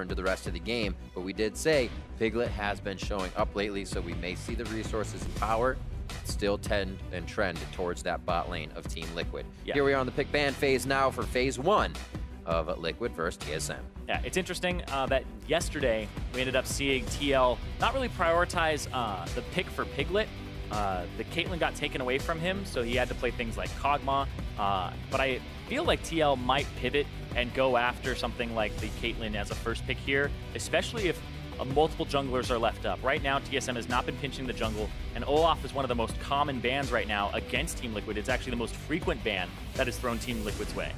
into the rest of the game. But we did say Piglet has been showing up lately, so we may see the resources and power still tend and trend towards that bot lane of Team Liquid. Here we are on the pick ban phase now for phase 1 of Liquid versus TSM. Yeah, it's interesting that yesterday we ended up seeing TL not really prioritize the pick for Piglet. The Caitlyn got taken away from him, so he had to play things like Kog'Maw. But I feel like TL might pivot and go after something like the Caitlyn as a first pick here, especially if multiple junglers are left up. Right now, TSM has not been pinching the jungle, and Olaf is one of the most common bans right now against Team Liquid. It's actually the most frequent ban that has thrown Team Liquid's way.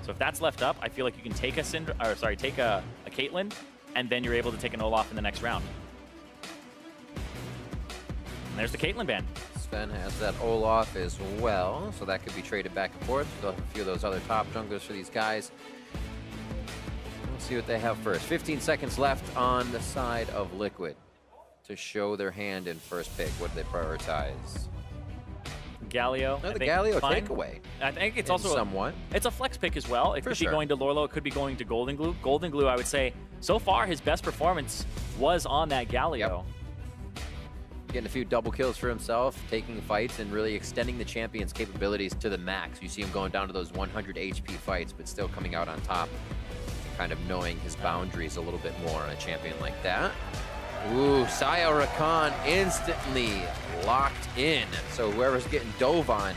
So if that's left up, I feel like you can take a Caitlyn, and then you're able to take an Olaf in the next round. And there's the Caitlyn ban. Sven has that Olaf as well, so that could be traded back and forth. Still have a few of those other top junglers for these guys. Let's see what they have first. 15 seconds left on the side of Liquid to show their hand in first pick. What do they prioritize? Galio. No, the Galio takeaway. I think it's also it's a flex pick as well. It could be going to Lorlo. It could be going to Golden Glue. Golden Glue, I would say, so far his best performance was on that Galio. Yep. Getting a few double kills for himself, taking fights, and really extending the champion's capabilities to the max. You see him going down to those 100 HP fights, but still coming out on top. Kind of knowing his boundaries a little bit more on a champion like that. Ooh, Saya Rakan instantly locked in. So whoever's getting dove on,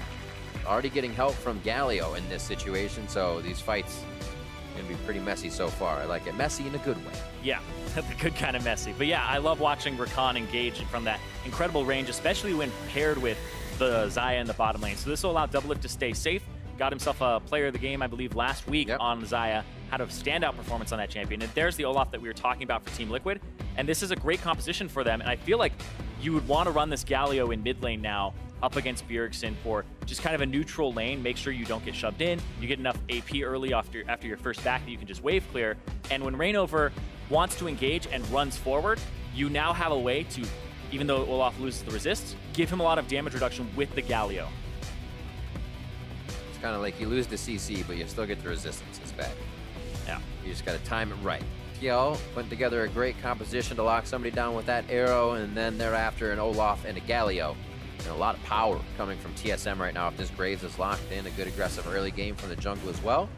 already getting help from Galio in this situation. So these fights are gonna be pretty messy so far. I like it. Messy in a good way. Yeah, the good kind of messy. But yeah, I love watching Rakan engage from that incredible range, especially when paired with the Xayah in the bottom lane. So this will allow Doublelift to stay safe. Got himself a player of the game, I believe, last week on Xayah. Had a standout performance on that champion. And there's the Olaf that we were talking about for Team Liquid. And this is a great composition for them. And I feel like you would want to run this Galio in mid lane now up against Bjergsen for just kind of a neutral lane. Make sure you don't get shoved in. You get enough AP early after your first back that you can just wave clear. And when Reignover wants to engage and runs forward, you now have a way to, even though Olaf loses the resist, give him a lot of damage reduction with the Galio. It's kind of like you lose the CC, but you still get the resistance back. Yeah. You just got to time it right. TL putting together a great composition to lock somebody down with that arrow, and then thereafter an Olaf and a Galio. And a lot of power coming from TSM right now. If this Graves is locked in, a good aggressive early game from the jungle as well.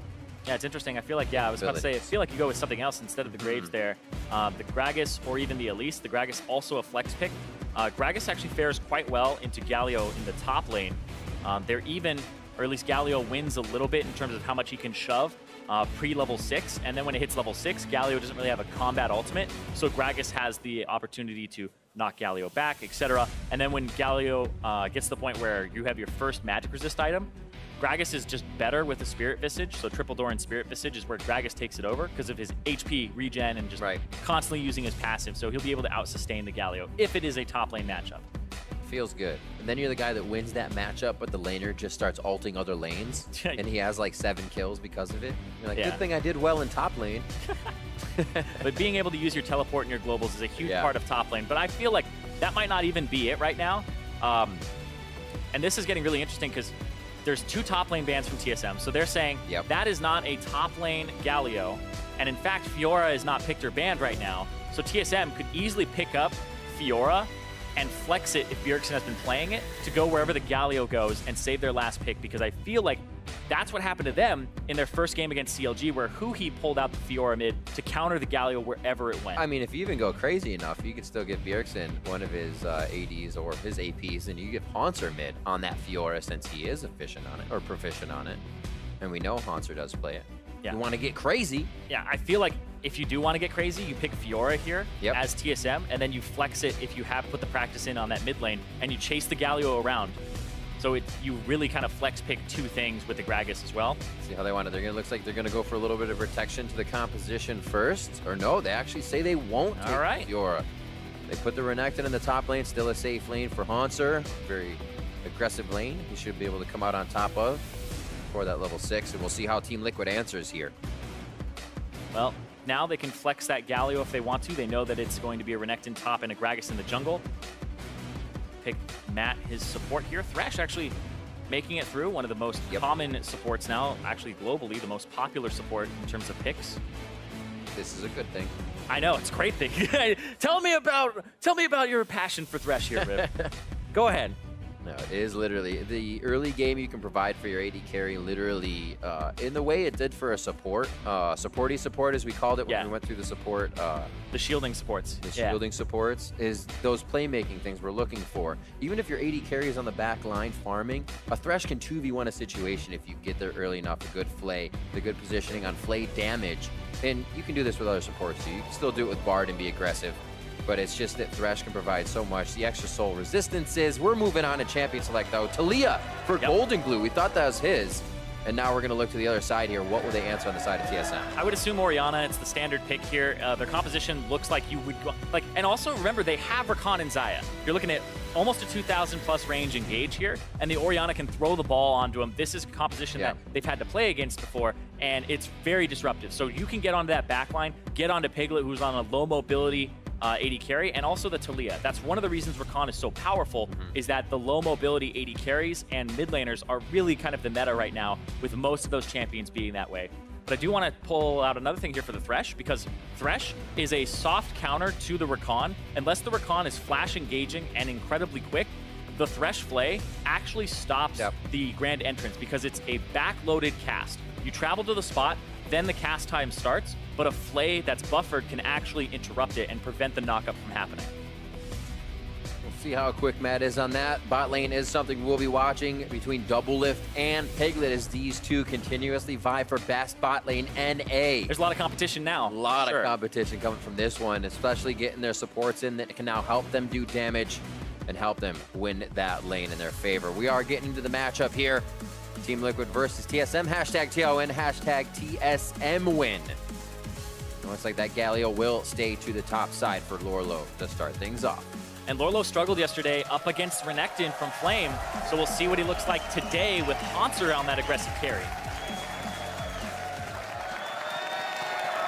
Yeah, it's interesting. I feel like, I was about to say, I feel like you go with something else instead of the Graves there. The Gragas or even the Elise. The Gragas also a flex pick. Gragas actually fares quite well into Galio in the top lane. They're even, or at least Galio wins a little bit in terms of how much he can shove pre-level 6. And then when it hits level 6, Galio doesn't really have a combat ultimate. So Gragas has the opportunity to knock Galio back, etc. And then when Galio gets to the point where you have your first magic resist item, Gragas is just better with the Spirit Visage. So Triple Door and Spirit Visage is where Gragas takes it over because of his HP regen and just constantly using his passive. So he'll be able to out-sustain the Galio if it is a top lane matchup. Feels good. And then you're the guy that wins that matchup, but the laner just starts ulting other lanes, and he has like 7 kills because of it. You're like, good thing I did well in top lane. But being able to use your teleport and your globals is a huge part of top lane. But I feel like that might not even be it right now. And this is getting really interesting because there's 2 top lane bans from TSM. So they're saying that is not a top lane Galio. And in fact, Fiora is not picked or banned right now. So TSM could easily pick up Fiora and flex it if Bjergsen has been playing it to go wherever the Galio goes and save their last pick, because I feel like that's what happened to them in their first game against CLG, where Huhi pulled out the Fiora mid to counter the Galio wherever it went. I mean, if you even go crazy enough, you could still give Bjergsen one of his ADs or his APs, and you give Hanser mid on that Fiora since he is efficient on it, or proficient on it. And we know Hanser does play it. You want to get crazy. Yeah, I feel like if you do want to get crazy, you pick Fiora here as TSM, and then you flex it if you have put the practice in on that mid lane, and you chase the Galio around. So you really kind of flex pick 2 things with the Gragas as well. See how they want it. They're gonna, looks like they're going to go for a little bit of protection to the composition first. Or no, they actually say they won't take Fiora. They put the Renekton in the top lane, still a safe lane for Hanser. Very aggressive lane he should be able to come out on top of for that level 6, and we'll see how Team Liquid answers here. Well, now they can flex that Galio if they want to. They know that it's going to be a Renekton top and a Gragas in the jungle. Pick Matt, his support here. Thresh actually making it through, one of the most common supports now, actually globally, the most popular support in terms of picks. this is a good thing. I know, it's a great thing. Tell me about your passion for Thresh here, Rip. Go ahead. No, it is literally the early game you can provide for your AD carry, literally in the way it did for a support, supporty support as we called it when we went through the support. The shielding supports. The shielding supports is those playmaking things we're looking for. Even if your AD carry is on the back line farming, a Thresh can 2v1 a situation if you get there early enough, a good flay, the good positioning on flay damage. And you can do this with other supports too. You can still do it with Bard and be aggressive. But it's just that Thresh can provide so much. The extra soul resistances. We're moving on to champion select though. Talia for Golden Glue. We thought that was his. And now we're going to look to the other side here. What will they answer on the side of TSM? I would assume Orianna. It's the standard pick here. Their composition looks like you would go, like, and also remember they have Rakan and Xayah. You're looking at almost a 2,000+ range engage here, and the Orianna can throw the ball onto him. This is a composition that they've had to play against before, and it's very disruptive. So you can get onto that back line, get onto Piglet, who's on a low mobility AD carry, and also the Talia. That's one of the reasons Rakan is so powerful, is that the low mobility AD carries and mid laners are really kind of the meta right now, with most of those champions being that way. But I do want to pull out another thing here for the Thresh, because Thresh is a soft counter to the Rakan. Unless the Rakan is flash engaging and incredibly quick, the Thresh Flay actually stops the Grand Entrance because it's a back-loaded cast. You travel to the spot, then the cast time starts, but a Flay that's buffered can actually interrupt it and prevent the knockup from happening. We'll see how quick Matt is on that. Bot lane is something we'll be watching between Doublelift and Piglet as these two continuously vie for best bot lane NA. There's a lot of competition now. A lot of competition coming from this one, especially getting their supports in that can now help them do damage and help them win that lane in their favor. We are getting into the matchup here. Team Liquid versus TSM, hashtag TON, hashtag TSM win. It looks like that Galio will stay to the top side for Lorlo to start things off. And Lorlo struggled yesterday up against Renekton from Flame, so we'll see what he looks like today with Haunter on that aggressive carry.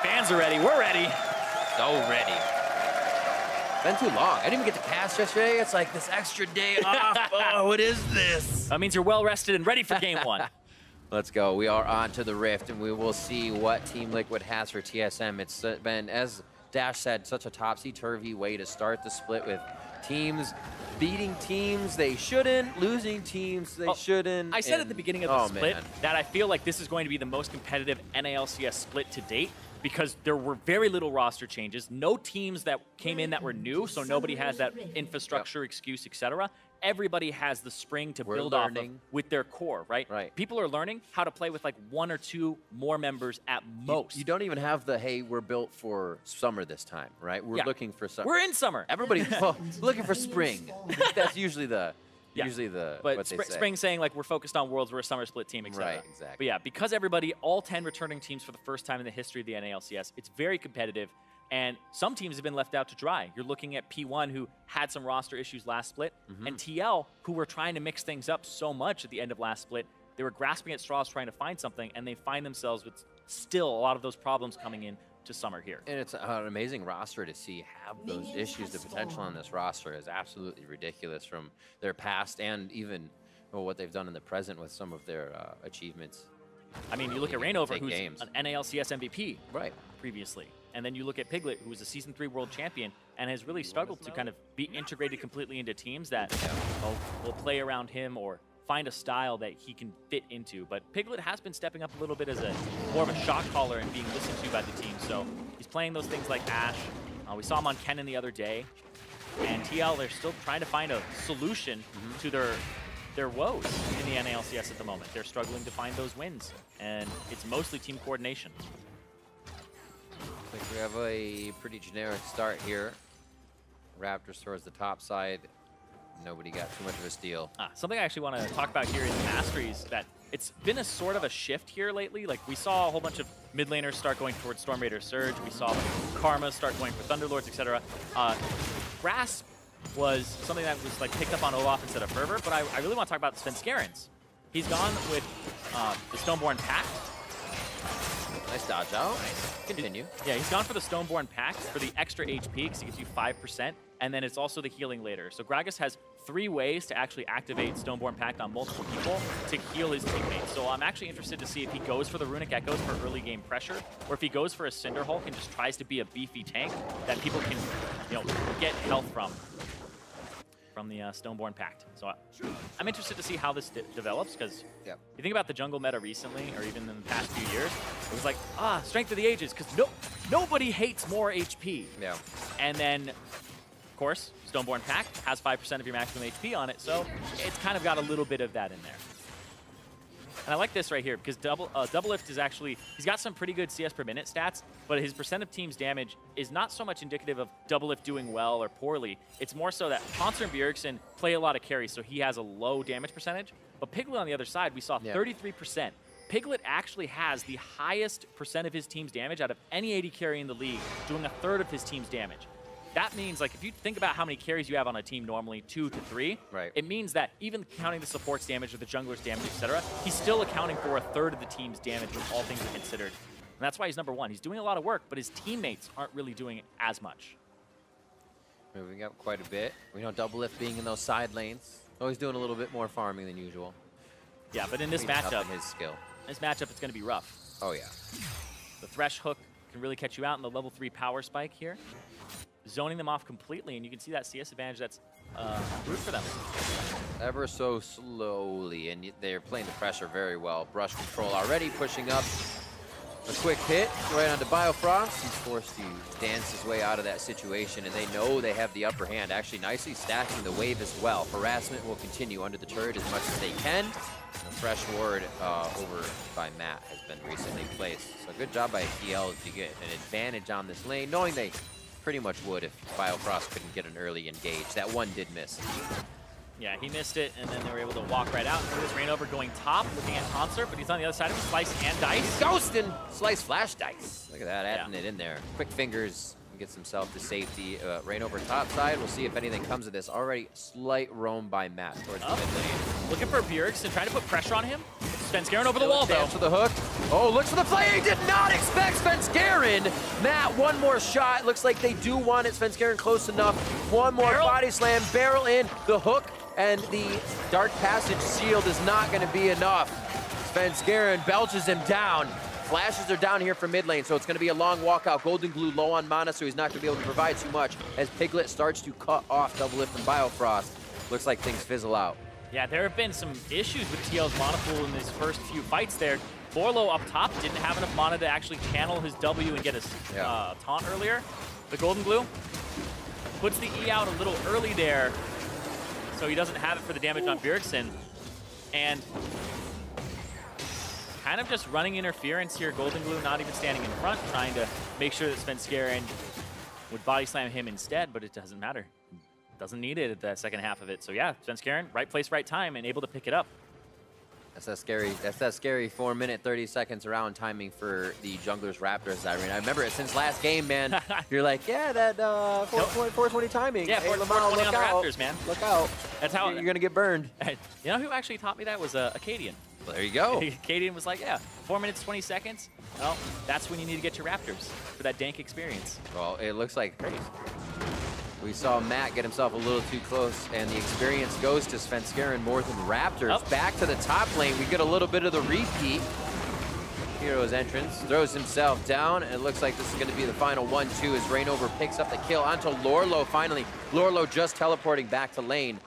Fans are ready, we're ready. So ready. Been too long. I didn't even get to cast yesterday. It's like this extra day off. Oh, what is this? That means you're well rested and ready for game one. Let's go. We are on to the Rift, and we will see what Team Liquid has for TSM. It's been, as Dash said, such a topsy-turvy way to start the split with teams beating teams they shouldn't, losing teams they shouldn't. I said at the beginning of the split that I feel like this is going to be the most competitive NALCS split to date, because there were very little roster changes, no teams that came in that were new, so nobody has that infrastructure excuse, etc. Everybody has the spring to build off of with their core, right? People are learning how to play with like 1 or 2 more members at most. You don't even have the, hey, we're built for summer this time, right? We're looking for summer. We're in summer. Everybody's looking for spring. That's usually the... but what they say. Spring saying like we're focused on Worlds, we're a summer split team, etc. Right, exactly. But yeah, because everybody, all 10 returning teams for the first time in the history of the NALCS, it's very competitive, and some teams have been left out to dry. You're looking at P1, who had some roster issues last split, and TL, who were trying to mix things up so much at the end of last split. They were grasping at straws trying to find something, and they find themselves with still a lot of those problems coming in to summer here. And it's an amazing roster to see have those issues. The potential on this roster is absolutely ridiculous from their past and even what they've done in the present with some of their achievements. I mean, you look at Rainover, who's an NALCS MVP previously, and then you look at Piglet, who was a Season 3 World Champion and has really struggled to kind of be integrated completely into teams that will play around him or find a style that he can fit into. But Piglet has been stepping up a little bit as a more of a shot caller and being listened to by the team. So he's playing those things like Ashe. We saw him on Kennen the other day. And TL, they're still trying to find a solution to their woes in the NALCS at the moment. They're struggling to find those wins, and it's mostly team coordination. I think we have a pretty generic start here. Raptors towards the top side. Nobody got too much of a steal. Something I actually want to talk about here in the Masteries, that it's been a sort of a shift here lately. Like, we saw a whole bunch of mid laners start going towards Storm Raider Surge. We saw Karma start going for Thunderlords, etc. Grasp was something that was like picked up on Olaf instead of Fervor, but I really want to talk about Svenskerens. He's gone with the Stoneborn Pact. Nice dodge out. Nice. Continue. Yeah, he's gone for the Stoneborn Pact for the extra HP because it gives you 5%. and then it's also the healing later. So Gragas has 3 ways to actually activate Stoneborn Pact on multiple people to heal his teammates. So I'm actually interested to see if he goes for the Runic Echoes for early game pressure, or if he goes for a Cinder Hulk and just tries to be a beefy tank that people can, get health from the Stoneborn Pact. So I'm interested to see how this develops, because you think about the jungle meta recently, or even in the past few years, it was like, strength of the ages, because nobody hates more HP. Yeah. And then, of course, Stoneborn Pact has 5% of your maximum HP on it, so it's kind of got a little bit of that in there. And I like this right here, because Doublelift is actually, he's got some pretty good CS per minute stats, but his percent of team's damage is not so much indicative of Doublelift doing well or poorly. It's more so that Hanser and Bjergsen play a lot of carry, so he has a low damage percentage. But Piglet on the other side, we saw 33%. Piglet actually has the highest percent of his team's damage out of any AD carry in the league, doing 1/3 of his team's damage. That means, like, if you think about how many carries you have on a team normally, 2 to 3, it means that even counting the support's damage or the jungler's damage, etc., he's still accounting for 1/3 of the team's damage when all things are considered. And that's why he's #1. He's doing a lot of work, but his teammates aren't really doing as much. Moving up quite a bit. We know Doublelift being in those side lanes, always doing a little bit more farming than usual. Yeah, but in this matchup, his skill. This matchup, it's going to be rough. Oh, yeah. The Thresh Hook can really catch you out in the level 3 power spike here, zoning them off completely, and you can see that CS advantage that's good for them. Ever so slowly, and they're playing the pressure very well. Brush control already, pushing up. A quick hit right onto Biofrost. He's forced to dance his way out of that situation, and they know they have the upper hand. Actually, nicely stacking the wave as well. Harassment will continue under the turret as much as they can. And a fresh ward over by Matt has been recently placed. So good job by TL to get an advantage on this lane, knowing they pretty much would if Biofrost couldn't get an early engage. That one did miss. Yeah, he missed it, and then they were able to walk right out. Notice Rainover going top, looking at Hanser, but he's on the other side of him. Slice and Dice. He's ghosting! Slice flash Dice. Look at that, adding it in there. Quick fingers, gets himself to safety. Rainover top side. We'll see if anything comes of this. Already slight roam by Matt towards the mid lane. Looking for Bjergsen, trying to put pressure on him. Svenskeren over the wall, though. For the hook. Oh, looks for the play. He did not expect Svenskeren. Matt, one more shot. Looks like they do want it. Svenskeren close enough. One more body slam. Barrel in. The hook and the Dark Passage shield is not going to be enough. Svenskeren belches him down. Flashes are down here for mid lane, so it's going to be a long walkout. Golden Glue low on mana, so he's not going to be able to provide too much as Piglet starts to cut off Doublelift and Biofrost. Looks like things fizzle out. Yeah, there have been some issues with TL's mana pool in these first few fights there. Borlo up top didn't have enough mana to actually channel his W and get his taunt earlier. The Golden Glue puts the E out a little early there, so he doesn't have it for the damage on Bjergsen. And kind of just running interference here. Golden Glue not even standing in front, trying to make sure that Svenskeren would body slam him instead, but it doesn't matter. Doesn't need it at the second half of it. So yeah, Svenskeren, right place, right time, and able to pick it up. That's that scary 4 minute, 30 seconds around timing for the Junglers Raptors, Irene. I remember it since last game, man. You're like, yeah, that 420 timing. Yeah, hey, 420 on the Raptors, man. Look out. That's how you're going to get burned. You know who actually taught me that was Acadian. Well, there you go. Acadian was like, yeah, 4 minutes, 20 seconds. Well, that's when you need to get your Raptors for that dank experience. Well, it looks like crazy. We saw Matt get himself a little too close, and the experience goes to Svenskeren more than Raptors. Back to the top lane. We get a little bit of the repeat. Hero's entrance, throws himself down, and it looks like this is going to be the final 1-2 as Rainover picks up the kill onto Lorlo finally. Lorlo just teleporting back to lane.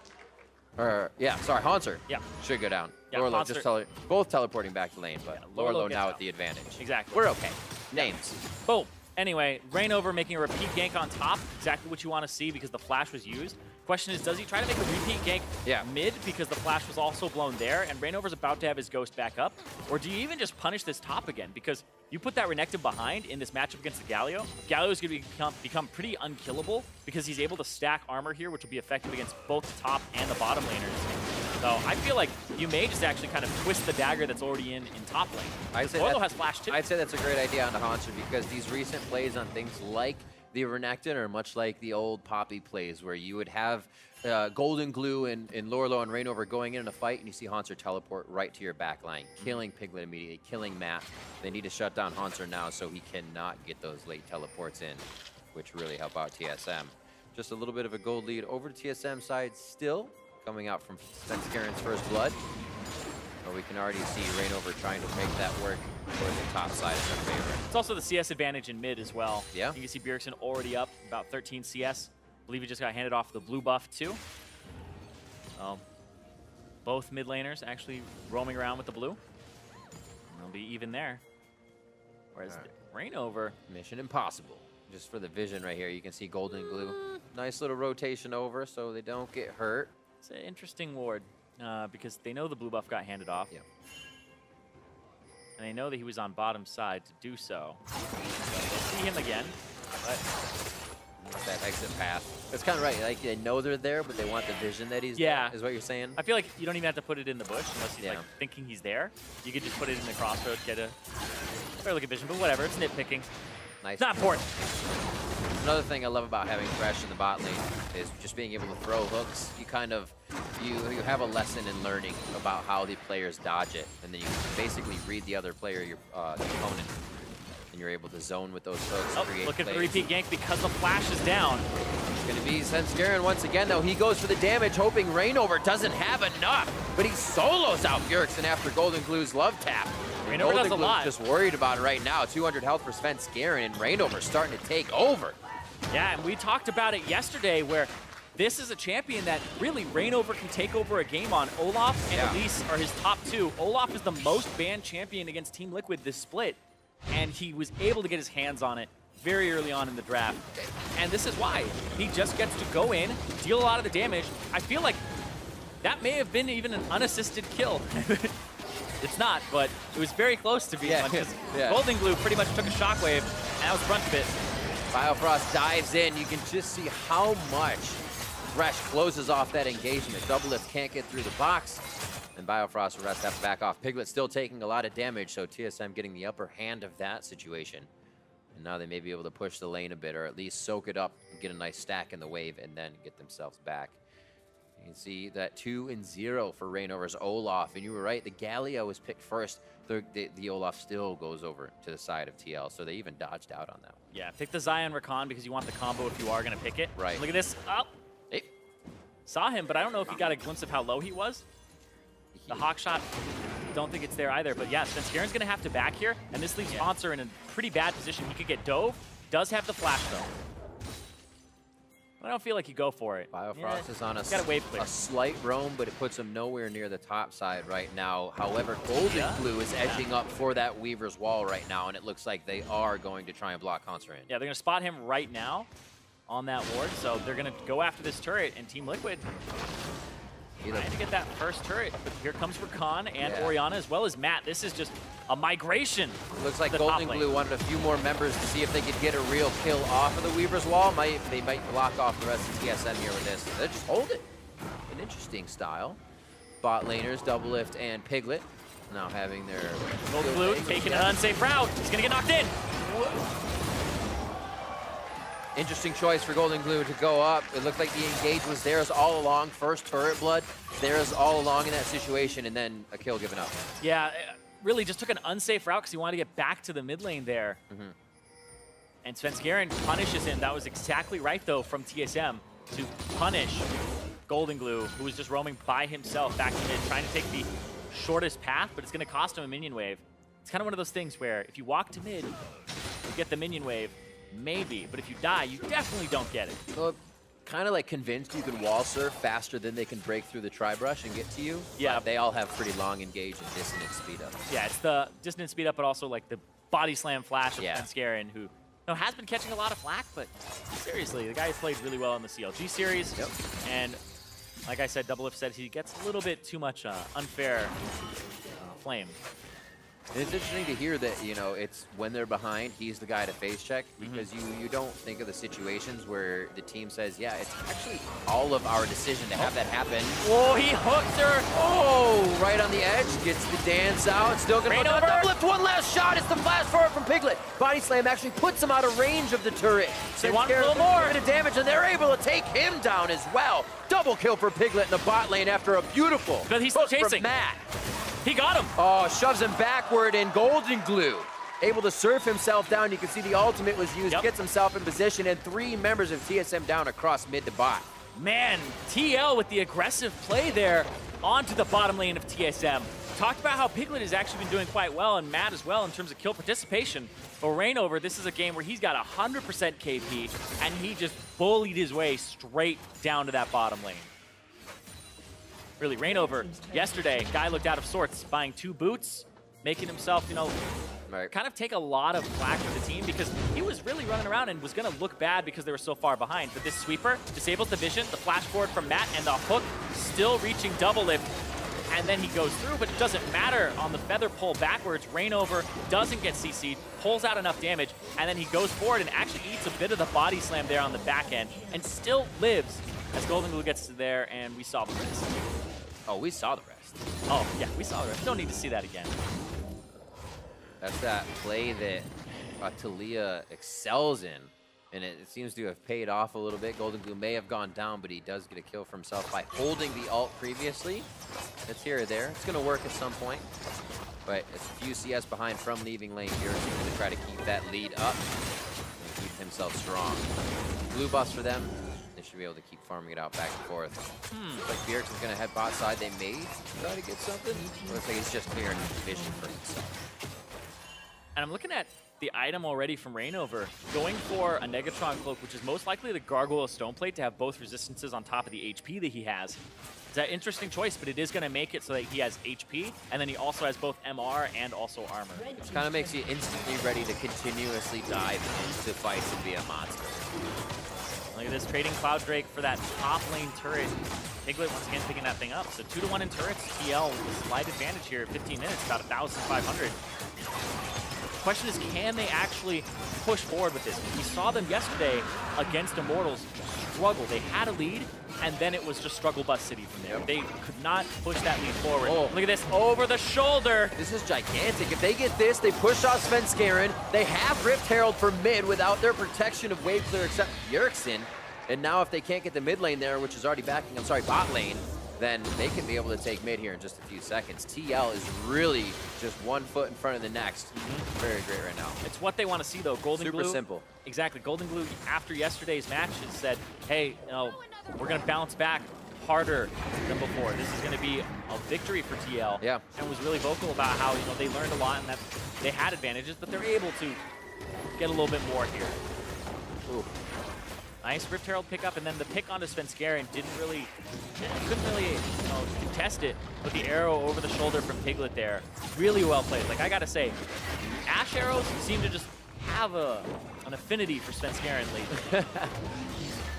Hanser. Yeah. Should go down. Yeah, Lorlo just both teleporting back to lane, but Lorlo now with the advantage. Exactly. We're okay. Names. Boom. Anyway, Rainover making a repeat gank on top, exactly what you want to see because the flash was used. Question is, does he try to make a repeat gank mid because the flash was also blown there and Rainover's about to have his ghost back up? Or do you even just punish this top again? Because you put that Renekton behind in this matchup against the Galio. Galio is going to become pretty unkillable because he's able to stack armor here, which will be effective against both the top and the bottom laners. So I feel like you may just actually kind of twist the dagger that's already in top lane. Borlo has flash too. I'd say that's a great idea on the Hanser because these recent plays on things like the Renekton are much like the old Poppy plays where you would have Golden Glue and Lorlo and Rainover going in a fight and you see Hanser teleport right to your back line, killing Piglet immediately, killing Matt. They need to shut down Hanser now so he cannot get those late teleports in, which really help out TSM. just a little bit of a gold lead over to TSM side still, coming out from Svenskaren's first blood. But we can already see Rainover trying to make that work for the top side of their favor. It's also the CS advantage in mid as well. Yeah. You can see Bjergsen already up about 13 CS. I believe he just got handed off the blue buff too. Both mid laners actually roaming around with the blue. And they'll be even there. Whereas Rainover. Mission impossible. Just for the vision right here, you can see Golden Glue. Nice little rotation over so they don't get hurt. It's an interesting ward because they know the blue buff got handed off. Yeah. And they know that he was on bottom side to do so. We'll see him again. But that exit path. That's kind of right. Like they know they're there, but they want the vision that he's there, is what you're saying? I feel like you don't even have to put it in the bush unless he's like thinking he's there. You could just put it in the crossroads, get a fair look at vision, but whatever, it's nitpicking. Nice. It's not important. Another thing I love about having Thresh in the bot lane is just being able to throw hooks. You kind of, you have a lesson in learning about how the players dodge it, and then you can basically read the other player, your opponent, and you're able to zone with those hooks. Oh, looking for the repeat gank because the flash is down. It's going to be Svenskaren once again, though. He goes for the damage, hoping Rainover doesn't have enough, but he solos out Bjergsen after Golden Glue's love tap. Rainover does a lot. Just worried about it right now. 200 health for Svenskaren, and Rainover starting to take over. Yeah, and we talked about it yesterday where this is a champion that really Rainover can take over a game on. Olaf and Elise are his top two. Olaf is the most banned champion against Team Liquid this split, and he was able to get his hands on it very early on in the draft. And this is why. He just gets to go in, deal a lot of the damage. I feel like that may have been even an unassisted kill. It's not, but it was very close to being one because Golden Glue pretty much took a shockwave, and that was Brunch Bit. Biofrost dives in. You can just see how much Thresh closes off that engagement. Doublelift can't get through the box, and Biofrost will have to back off. Piglet still taking a lot of damage, so TSM getting the upper hand of that situation. And now they may be able to push the lane a bit, or at least soak it up and get a nice stack in the wave, and then get themselves back. You can see that 2-0 for Rainover's Olaf, and you were right, the Galio was picked first. The Olaf still goes over to the side of TL, so they even dodged out on that one. Yeah, pick the Zion Rakan because you want the combo if you are going to pick it. Right. Look at this. Oh. Hey. Saw him, but I don't know if you got a glimpse of how low he was. The hawk shot, don't think it's there either. But yeah, Svenskaren's going to have to back here, and this leaves Sponsor in a pretty bad position. He could get dove. Does have the flash, though. I don't feel like you go for it. Biofrost is on a slight roam, but it puts him nowhere near the top side right now. However, Golden Glue is edging up for that Weaver's Wall right now, and it looks like they are going to try and block Constantine. Yeah, they're going to spot him right now on that ward, so they're going to go after this turret, and Team Liquid trying to get that first turret. But here comes Rakan and Orianna as well as Matt. This is just a migration. Looks like Golden Glue wanted a few more members to see if they could get a real kill off of the Weaver's Wall. They might block off the rest of TSM here with this. They just hold it. An interesting style. Bot laners, Doublelift and Piglet now having their... Golden Glue taking an unsafe route. He's going to get knocked in. Interesting choice for Golden Glue to go up. It looked like the engage was theirs all along. First turret blood, theirs all along in that situation, and then a kill given up. Yeah, really just took an unsafe route because he wanted to get back to the mid lane there. And Svenskaren punishes him. That was exactly right, though, from TSM to punish Golden Glue, who was just roaming by himself back to mid, trying to take the shortest path, but it's going to cost him a minion wave. It's kind of one of those things where if you walk to mid, you get the minion wave. Maybe, but if you die, you definitely don't get it. Well, kind of like convinced you can wall surf faster than they can break through the tri-brush and get to you. Yeah. They all have pretty long engage and dissonance speed up. Yeah, it's the dissonance speed up, but also like the body slam flash of Svenskaren, who has been catching a lot of flack, but seriously, the guy has played really well in the CLG series. And like I said, Doublelift said he gets a little bit too much unfair flame. And it's interesting to hear that, you know, it's when they're behind, he's the guy to face check, because you don't think of the situations where the team says, yeah, it's actually all of our decision to have that happen. Oh, he hooked her. Oh, right on the edge, gets the dance out, still gonna go Doublelift, one last shot, it's the flash forward from Piglet. Body slam actually puts him out of range of the turret. They want a little more. Bit of damage, and they're able to take him down as well. Double kill for Piglet in the bot lane after a beautiful but he's still chasing. Matt. He got him. Oh, shoves him backward, and Golden Glue able to surf himself down. You can see the ultimate was used, Yep. gets himself in position, and 3 members of TSM down across mid to bot. Man, TL with the aggressive play there onto the bottom lane of TSM. Talked about how Piglet has actually been doing quite well, and Matt as well in terms of kill participation. But Rainover, this is a game where he's got 100% KP, and he just bullied his way straight down to that bottom lane. Really, Rainover, yesterday, guy looked out of sorts, buying 2 boots, making himself, you know, kind of take a lot of flack for the team because he was really running around and was going to look bad because they were so far behind. But this sweeper disables the vision, the flash forward from Matt, and the hook still reaching double lift. And then he goes through, but it doesn't matter on the feather pull backwards. Rainover doesn't get CC'd, pulls out enough damage, and then he goes forward and actually eats a bit of the body slam there on the back end and still lives as Golden Glue gets to there, and we saw the rest. Oh, we saw the rest. Oh, yeah, we saw the rest. Don't need to see that again. That's that play that Talia excels in, and it seems to have paid off a little bit. Golden Glue may have gone down, but he does get a kill for himself by holding the ult previously. It's here or there. It's going to work at some point, but it's a few CS behind from leaving lane here. He's going to try to keep that lead up and keep himself strong. Blue buffs for them. They should be able to keep farming it out back and forth. Like Bjergsen is going to head bot side. They may try to get something. Looks like he's just clearing vision for himself. And I'm looking at the item already from Rainover, going for a Negatron Cloak, which is most likely the Gargoyle Stoneplate to have both resistances on top of the HP that he has. It's an interesting choice, but it is going to make it so that he has HP, and then he also has both MR and also armor. Which kind of makes you instantly ready to continuously dive into fights and be a monster. Look at this, trading Cloud Drake for that top lane turret. Piglet once again picking that thing up. So 2-to-1 in turrets, TL with a slight advantage here, 15 minutes, about 1,500. The question is, can they actually push forward with this? We saw them yesterday against Immortals struggle. They had a lead, and then it was just struggle bus city from there. They could not push that lead forward. Oh. Look at this, over the shoulder. This is gigantic. If they get this, they push off Svenskeren. They have Rift Herald for mid without their protection of wave clear except Bjergsen. And now if they can't get the mid lane there, which is already backing, bot lane, then they can be able to take mid here in just a few seconds. TL is really just 1 foot in front of the next. Very great right now. It's what they want to see, though. Golden Glue. Super simple. Exactly. Golden Glue, after yesterday's match, has said, hey, you know, we're going to bounce back harder than before. This is going to be a victory for TL. Yeah. And was really vocal about how, you know, they learned a lot and that they had advantages, but they're able to get a little bit more here. Ooh. Nice Rift Herald pickup, and then the pick onto Svenskeren couldn't really contest it with the arrow over the shoulder from Piglet there. Really well played. Like, I gotta say, Ashe arrows seem to just have an affinity for Svenskeren lately.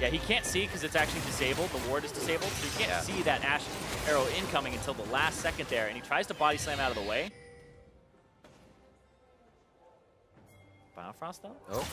Yeah, he can't see because it's actually disabled. The ward is disabled, so you can't see that Ashe arrow incoming until the last second there, and he tries to body slam out of the way. Biofrost though? Oh.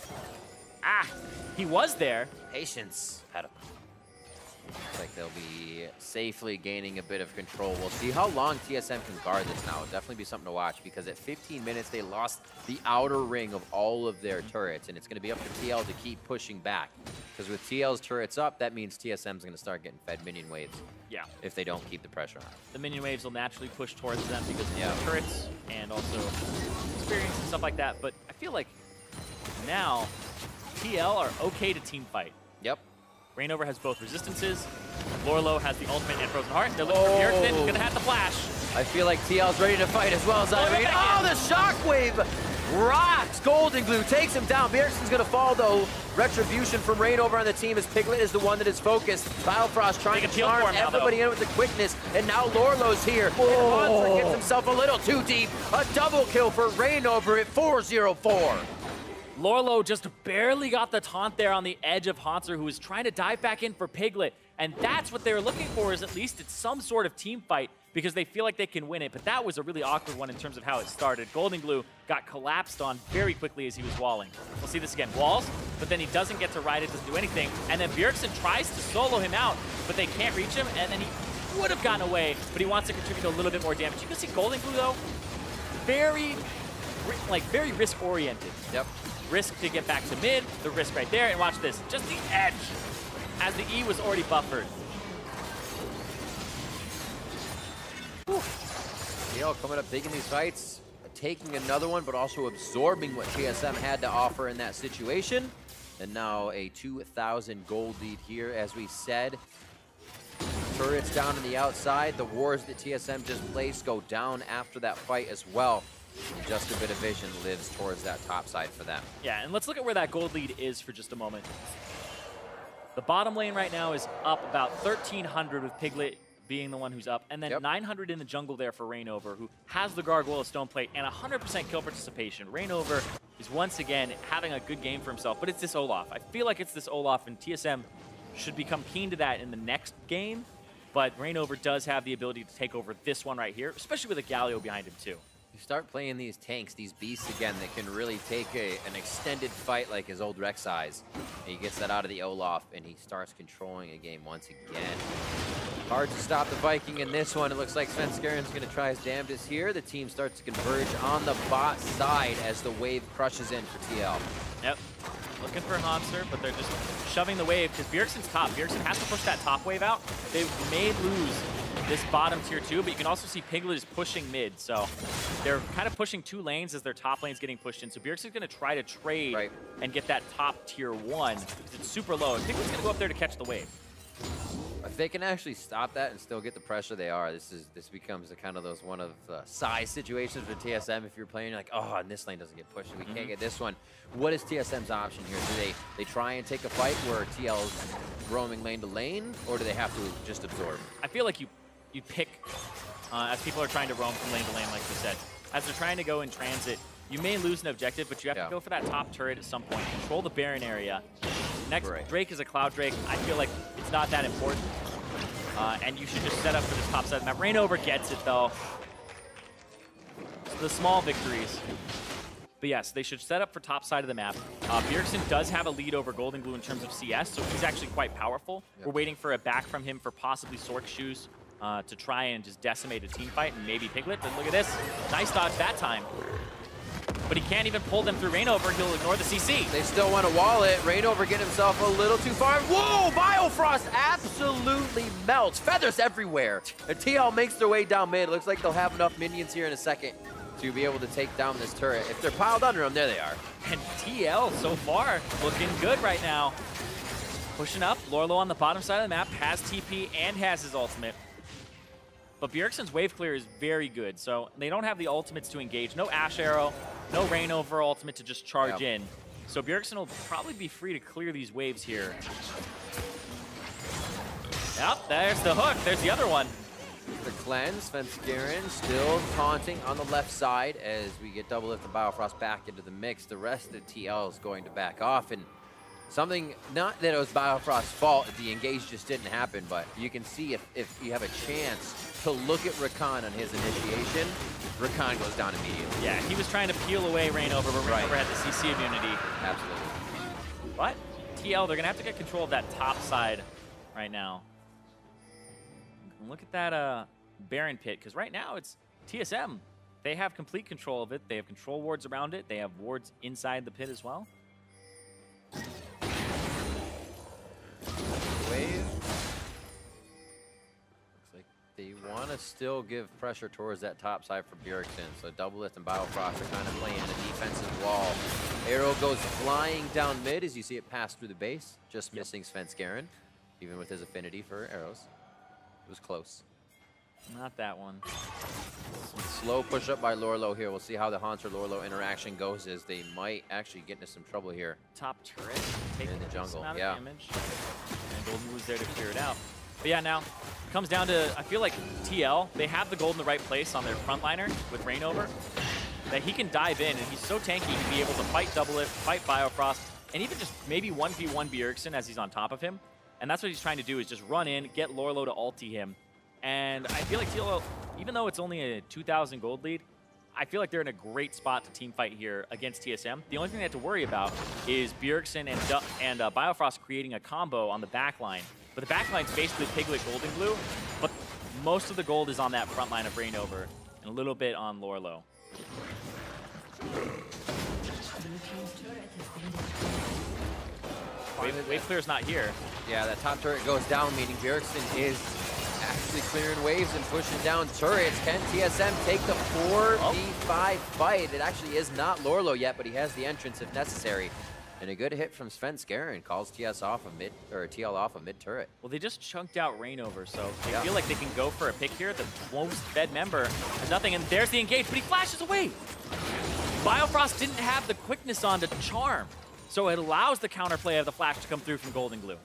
Ah, he was there. Patience. Looks like they'll be safely gaining a bit of control. We'll see how long TSM can guard this now. It'll definitely be something to watch because at 15 minutes, they lost the outer ring of all of their turrets, and it's going to be up to TL to keep pushing back. Because with TL's turrets up, that means TSM's going to start getting fed minion waves. Yeah. If they don't keep the pressure on. The minion waves will naturally push towards them because of their turrets and also experience and stuff like that. But I feel like now TL are okay to team fight. Yep. Rainover has both resistances. Lorlo has the ultimate and Frozen Heart. They're looking for Bjergsen. Gonna have the flash. I feel like TL's ready to fight as well as Irene. Oh, the shockwave rocks. Golden Glue takes him down. Bjergsen's gonna fall though. Retribution from Rainover on the team as Piglet is the one that is focused. Biofrost trying to charm everybody in with the quickness, and now Lorlo's here. And Hanser gets himself a little too deep. A double kill for Rainover at 4-0-4. Lorlo just barely got the taunt there on the edge of Hanser, who was trying to dive back in for Piglet. And that's what they were looking for, is at least it's some sort of team fight because they feel like they can win it. But that was a really awkward one in terms of how it started. Golden Glue got collapsed on very quickly as he was walling. We'll see this again. Walls, but then he doesn't get to ride it, doesn't do anything. And then Bjergsen tries to solo him out, but they can't reach him. And then he would have gotten away, but he wants to contribute a little bit more damage. You can see Golden Glue, though, very risk-oriented. Yep. Risk to get back to mid, the risk right there, and watch this, just the edge, as the E was already buffered. TL coming up big in these fights. taking another one, but also absorbing what TSM had to offer in that situation. And now a 2,000 gold lead here, as we said. Turrets down on the outside. The wars that TSM just placed go down after that fight as well. And just a bit of vision lives towards that top side for them. Yeah, and let's look at where that gold lead is for just a moment. The bottom lane right now is up about 1,300 with Piglet being the one who's up, and then 900 in the jungle there for Reignover, who has the Gargoyle Stone Plate and 100% kill participation. Reignover is once again having a good game for himself, but it's this Olaf. I feel like it's this Olaf, and TSM should become keen to that in the next game, but Reignover does have the ability to take over this one right here, especially with a Galio behind him too. You start playing these tanks, these beasts again that can really take an extended fight like his old Rek'Sai's. And he gets that out of the Olaf, and he starts controlling a game once again. Hard to stop the Viking in this one. It looks like Svenskeren going to try his damnedest here. The team starts to converge on the bot side as the wave crushes in for TL. Yep. Looking for Hanser, but they're just shoving the wave because Bjergsen's top. Bjergsen has to push that top wave out. They may lose this bottom tier 2, but you can also see Piglet is pushing mid. So they're kind of pushing 2 lanes as their top lane's getting pushed in. So Bjergsen's going to try to trade and get that top tier 1 because it's super low. And Piglet's going to go up there to catch the wave. If they can actually stop that and still get the pressure they are, this becomes a kind of those one of size situations for TSM. If you're playing, you're like, oh, and this lane doesn't get pushed, and we can't get this one. What is TSM's option here? Do they try and take a fight where TL's roaming lane to lane, or do they have to just absorb? I feel like you pick, as people are trying to roam from lane to lane, like you said. As they're trying to go in transit, you may lose an objective, but you have to go for that top turret at some point. Control the Baron area. Next, Drake is a Cloud Drake. I feel like it's not that important. And you should just set up for this top side of the map. Reignover gets it, though. So the small victories. But yes, they should set up for top side of the map. Bjergsen does have a lead over Golden Glue in terms of CS, so he's actually quite powerful. We're waiting for a back from him for possibly Sork Shoes to try and just decimate a team fight, and maybe Piglet. But look at this. Nice dodge that time. But he can't even pull them through Reignover. He'll ignore the CC. They still want to wall it. Reignover getting himself a little too far. Whoa! Biofrost absolutely melts. Feathers everywhere. And TL makes their way down mid. Looks like they'll have enough minions here in a second to be able to take down this turret. If they're piled under them, there they are. And TL, so far, looking good right now. Pushing up. Lorlo on the bottom side of the map. Has TP and has his ultimate. But Bjergsen's wave clear is very good, so they don't have the ultimates to engage. No Ash Arrow, no Reignover ultimate to just charge in. So Bjergsen will probably be free to clear these waves here. Yep, there's the hook. There's the other one. The cleanse, Svenskeren still taunting on the left side as we get double lift and Biofrost back into the mix. The rest of TL is going to back off, and something, not that it was Biofrost's fault, the engage just didn't happen, but you can see if you have a chance to look at Rakan on his initiation, Rakan goes down immediately. Yeah, he was trying to peel away Reignover, but Reignover had the CC immunity. Absolutely. But TL, they're going to have to get control of that top side right now. And look at that Baron pit, because right now it's TSM. They have complete control of it. They have control wards around it. They have wards inside the pit as well. Wave. Looks like they want to still give pressure towards that top side for Bjergsen. So Double Lift and Biofrost are kind of playing a defensive wall. Arrow goes flying down mid as you see it pass through the base. Just missing Svenskeren, even with his affinity for arrows. It was close. Not that one. Slow push up by Lorlo here. We'll see how the Haunter Lorlo interaction goes, as they might actually get into some trouble here. Top turret taking in the jungle. Damage. And Golden Blue's there to clear it out. But yeah, now it comes down to, I feel like TL, they have the gold in the right place on their frontliner with Reignover, that he can dive in, and he's so tanky to be able to fight Double Lift, fight Biofrost, and even just maybe 1v1 Bjergsen as he's on top of him. And that's what he's trying to do, is just run in, get Lorlo to ulti him. And I feel like TL, even though it's only a 2,000 gold lead, I feel like they're in a great spot to team fight here against TSM. The only thing they have to worry about is Bjergsen and Biofrost creating a combo on the back line. But the back line's basically Piglet, Golden Glue, but most of the gold is on that front line of Reignover and a little bit on Lorlo. Wave clear's not here. Yeah, that top turret goes down, meaning Bjergsen is actually clearing waves and pushing down turrets. Can TSM take the 4v5 fight? It actually is not Lorlo yet, but he has the entrance if necessary. And a good hit from Svenskeren calls TL off a mid turret. Well, they just chunked out Rainover, so they feel like they can go for a pick here. The most fed member has nothing, and there's the engage, but he flashes away. Biofrost didn't have the quickness on to charm, so it allows the counterplay of the flash to come through from Golden Glue.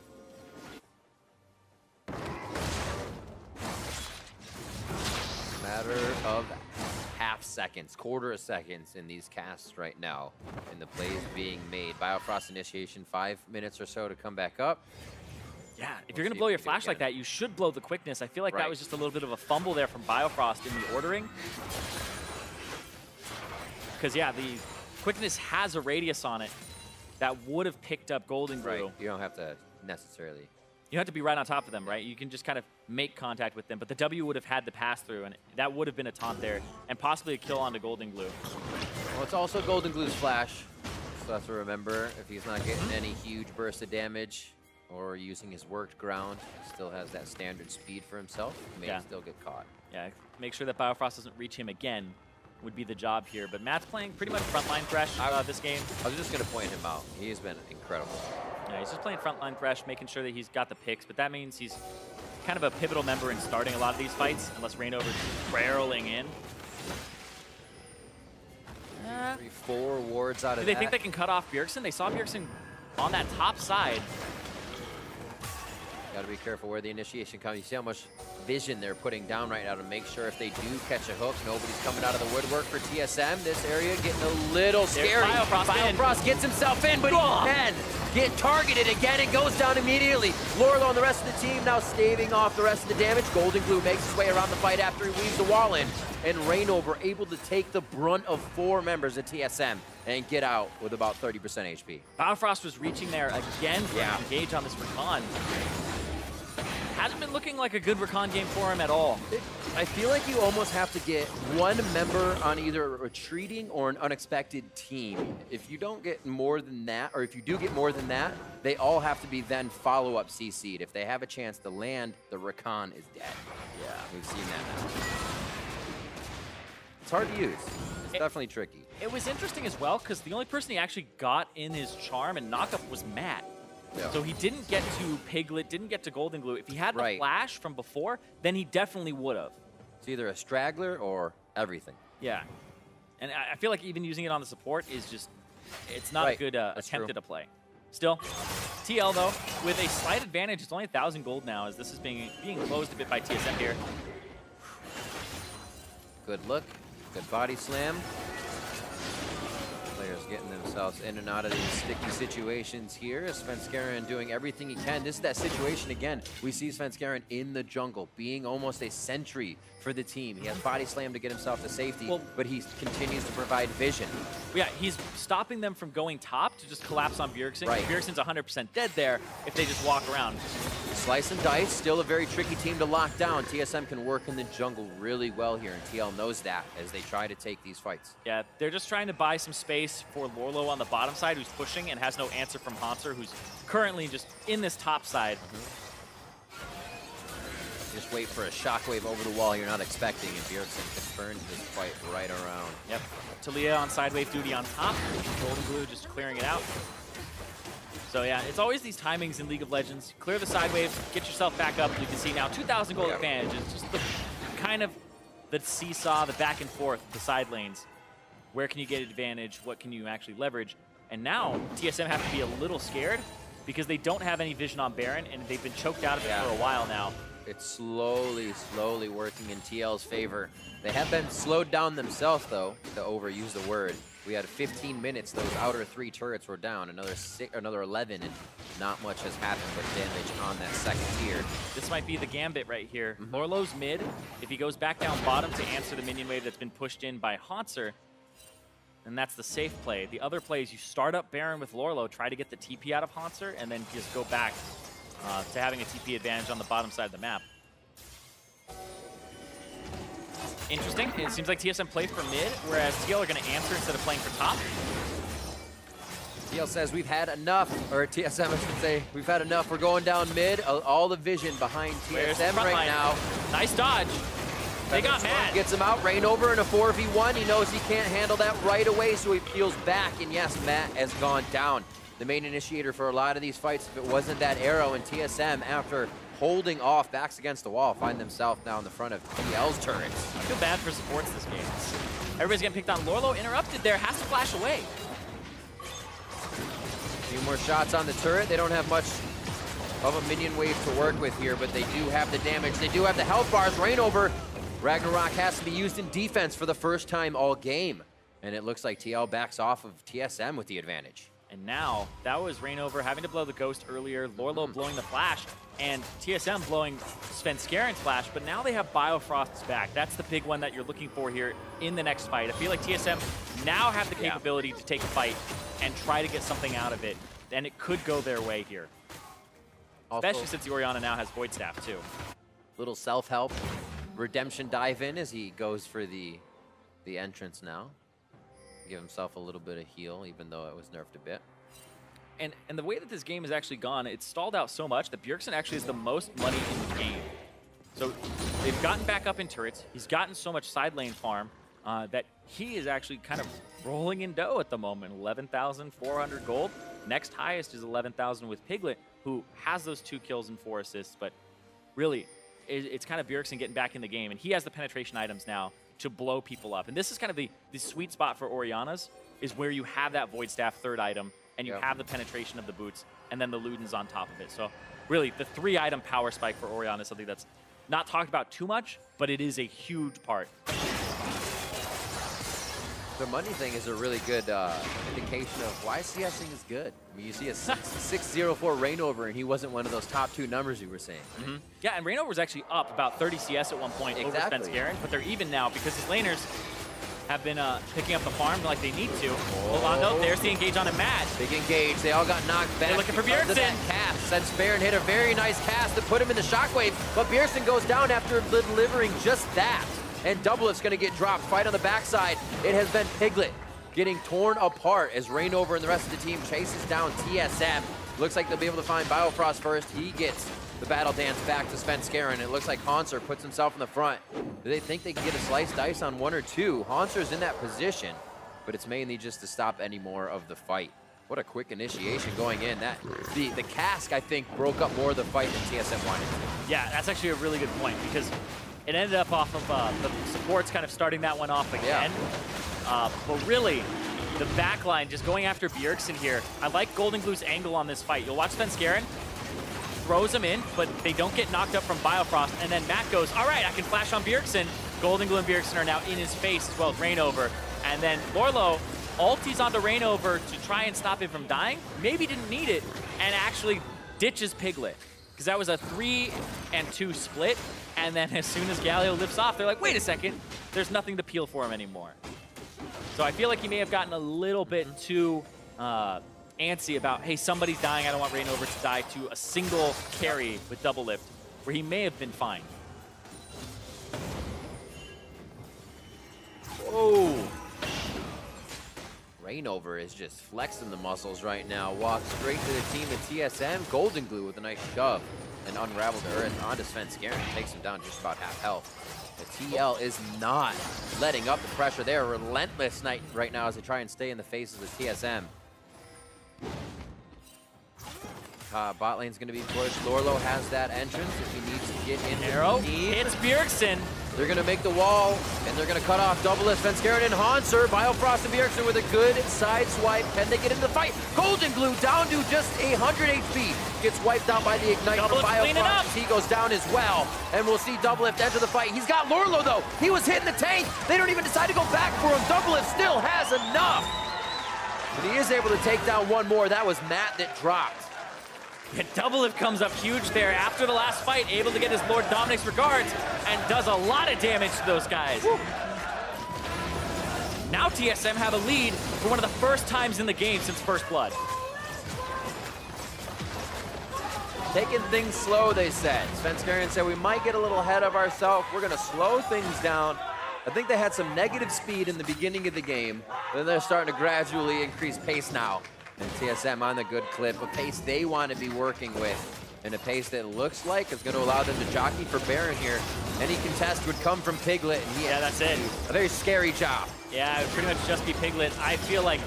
Matter of half seconds, quarter of seconds in these casts right now, and the plays being made. Biofrost initiation, 5 minutes or so to come back up. Yeah, if you're going to blow your flash like that, you should blow the quickness. I feel like that was just a little bit of a fumble there from Biofrost in the ordering. Because, yeah, the quickness has a radius on it that would have picked up Golden Glue. Right, you don't have to necessarily. You have to be right on top of them, right? You can just kind of make contact with them, but the W would have had the pass-through, and that would have been a taunt there, and possibly a kill onto Golden Glue. Well, it's also Golden Glue's flash, so have to remember, if he's not getting any huge burst of damage or using his worked ground, he still has that standard speed for himself. He may still get caught. Yeah, make sure that Biofrost doesn't reach him again would be the job here, but Matt's playing pretty much frontline Thresh this game. I was just going to point him out. He's been incredible. Yeah, he's just playing frontline Thresh, making sure that he's got the picks, but that means he's kind of a pivotal member in starting a lot of these fights, unless Rainover's barreling in. 3-4 wards out of that. Do they think they can cut off Bjergsen? They saw Bjergsen on that top side. Got to be careful where the initiation comes. You see how much vision they're putting down right now to make sure if they do catch a hook, nobody's coming out of the woodwork for TSM. This area getting a little scary. Biofrost gets himself in, but he can get targeted again and goes down immediately. Lorlo and the rest of the team now staving off the rest of the damage. Golden Glue makes his way around the fight after he weaves the wall in. And Rainover able to take the brunt of 4 members of TSM and get out with about 30% HP. Biofrost was reaching there again for an engage on this Rakan. Hasn't been looking like a good Rakan game for him at all. I feel like you almost have to get one member on either a retreating or an unexpected team. If you don't get more than that, or if you do get more than that, they all have to be then follow-up CC'd. If they have a chance to land, the Rakan is dead. Yeah, we've seen that now. It's hard to use. It's definitely tricky. It was interesting as well, because the only person he actually got in his charm and knockup was Matt. Yeah. So he didn't get to Piglet, didn't get to Golden Glue. If he had the flash from before, then he definitely would have. It's either a straggler or everything. Yeah. And I feel like even using it on the support is just, it's not a good attempt at a play. Still, TL though, with a slight advantage, it's only 1,000 gold now as this is being closed a bit by TSM here. Good look, good body slam. Players getting themselves in and out of these sticky situations here. Svenskeren doing everything he can. This is that situation again. We see Svenskeren in the jungle, being almost a sentry for the team. He has body slam to get himself to safety, but he continues to provide vision. Yeah, he's stopping them from going top to just collapse on Bjergsen. Bjergsen's 100% dead there if they just walk around. Slice and dice, still a very tricky team to lock down. TSM can work in the jungle really well here, and TL knows that as they try to take these fights. Yeah, they're just trying to buy some space for Lorlo on the bottom side, who's pushing and has no answer from Hanser, who's currently just in this top side. Just wait for a shockwave over the wall you're not expecting, and Bjergsen can turn this fight right around. Yep, Talia on sidewave duty on top, Golden Glue just clearing it out. So yeah, it's always these timings in League of Legends. Clear the side wave, get yourself back up. You can see now 2,000 gold advantage. It's just the kind of the seesaw, the back and forth, the side lanes. Where can you get advantage? What can you actually leverage? And now TSM have to be a little scared because they don't have any vision on Baron, and they've been choked out of it for a while now. It's slowly working in TL's favor. They have been slowed down themselves, though, to overuse the word. We had 15 minutes, those outer 3 turrets were down, another 11, and not much has happened but damage on that second tier. This might be the gambit right here. Lorlo's mid. If he goes back down bottom to answer the minion wave that's been pushed in by Hanser, and that's the safe play. The other play is you start up Baron with Lorlo, try to get the TP out of Hanser, and then just go back to having a TP advantage on the bottom side of the map. Interesting. It seems like TSM play for mid, whereas TL are going to answer instead of playing for top. TL says we've had enough, or TSM I should say, we've had enough. We're going down mid. All the vision behind TSM right now. Nice dodge. They got mad. Gets him out. Reignover in a 4v1. He knows he can't handle that right away, so he peels back. And yes, Matt has gone down. The main initiator for a lot of these fights, if it wasn't that arrow, and TSM, after holding off, backs against the wall, find themselves now in the front of TL's turrets. I feel bad for supports this game. Everybody's getting picked on. Lorlo interrupted there, has to flash away. A few more shots on the turret. They don't have much of a minion wave to work with here, but they do have the damage. They do have the health bars. Reignover. Ragnarok has to be used in defense for the first time all game. And it looks like TL backs off of TSM with the advantage. And now, that was Reignover having to blow the ghost earlier, Lorlo blowing the flash, and TSM blowing Svenskaren's flash, but now they have Biofrost's back. That's the big one that you're looking for here in the next fight. I feel like TSM now have the capability to take a fight and try to get something out of it, and it could go their way here. Also, especially since the Orianna now has Void Staff too. Little self-help, redemption dive in as he goes for the entrance now. Give himself a little bit of heal, even though it was nerfed a bit. And the way that this game has actually gone, it's stalled out so much that Bjergsen actually has the most money in the game. So they've gotten back up in turrets. He's gotten so much side lane farm that he is actually kind of rolling in dough at the moment. 11,400 gold. Next highest is 11,000 with Piglet, who has those 2 kills and 4 assists. But really, it's kind of Bjergsen getting back in the game. And he has the penetration items now to blow people up. And this is kind of the sweet spot for Orianna's, is where you have that Void Staff third item, and you have the penetration of the boots, and then the Luden's on top of it. So really, the 3-item power spike for Orianna is something that's not talked about too much, but it is a huge part. The money thing is a really good indication of why CSing is good. I mean, you see a 604 Reignover, and he wasn't one of those top 2 numbers you were saying. Right? Yeah, and Reignover was actually up about 30 CS at one point over Svenskaren, but they're even now because his laners have been picking up the farm like they need to. Rolando, there's the engage on a Mad. Big engage. They all got knocked back. They're looking for Bjergsen. Cast. Svenskaren hit a very nice cast to put him in the shockwave, but Bjergsen goes down after delivering just that. And Doublelift's going to get dropped. Fight on the backside. It has been Piglet getting torn apart as Reignover and the rest of the team chases down TSM. Looks like they'll be able to find Biofrost first. He gets the battle dance back to Svenskaren. It looks like Hanser puts himself in the front. Do they think they can get a slice dice on 1 or 2? Hanser's in that position, but it's mainly just to stop any more of the fight. What a quick initiation going in. That the cask, I think, broke up more of the fight than TSM wanted to. Yeah, that's actually a really good point because it ended up off of the supports kind of starting that one off again. But really, the backline just going after Bjergsen here. I like Golden Glue's angle on this fight. You'll watch Svenskaren, throws him in, but they don't get knocked up from Biofrost. And then Matt goes, all right, I can flash on Bjergsen. Golden Glue and Bjergsen are now in his face as well as Reignover. And then Lorlo ulties onto Reignover to try and stop him from dying. Maybe didn't need it, and actually ditches Piglet. Because that was a 3-and-2 split. And then as soon as Galio lifts off, they're like, wait a second, there's nothing to peel for him anymore. So I feel like he may have gotten a little bit too antsy about, hey, somebody's dying, I don't want Reignover to die, to a single carry with double lift, where he may have been fine. Whoa. Reignover is just flexing the muscles right now. Walks straight to the team at TSM. Golden Glue with a nice shove and unraveled the earth onto Svenskaren. Takes him down just about half health. The TL is not letting up the pressure. They are relentless right now as they try and stay in the faces of TSM. Bot lane's going to be pushed. Lorlo has that entrance if he needs to get in there. Arrow hits Bjergsen. They're going to make the wall, and they're going to cut off Doublelift, Svenskaren, and Hanser. Biofrost and Bjergsen with a good side swipe. Can they get into the fight? Golden Glue down to just 100 HP. Gets wiped out by the Ignite from Biofrost. He goes down as well, and we'll see Doublelift enter the fight. He's got Lorlo, though. He was hitting the tank. They don't even decide to go back for him. Doublelift still has enough. But he is able to take down one more. That was Matt that dropped. Yeah, Doublelift comes up huge there after the last fight, able to get his Lord Dominic's regards, and does a lot of damage to those guys. Woo. Now TSM have a lead for one of the first times in the game since First Blood. Taking things slow, they said. Svenskaren said we might get a little ahead of ourselves. We're going to slow things down. I think they had some negative speed in the beginning of the game, but then they're starting to gradually increase pace now. And TSM on the good clip, a pace they want to be working with, and a pace that looks like is going to allow them to jockey for Baron here. Any contest would come from Piglet, and yeah, that's it. A very scary job. Yeah, it would pretty much just be Piglet. I feel like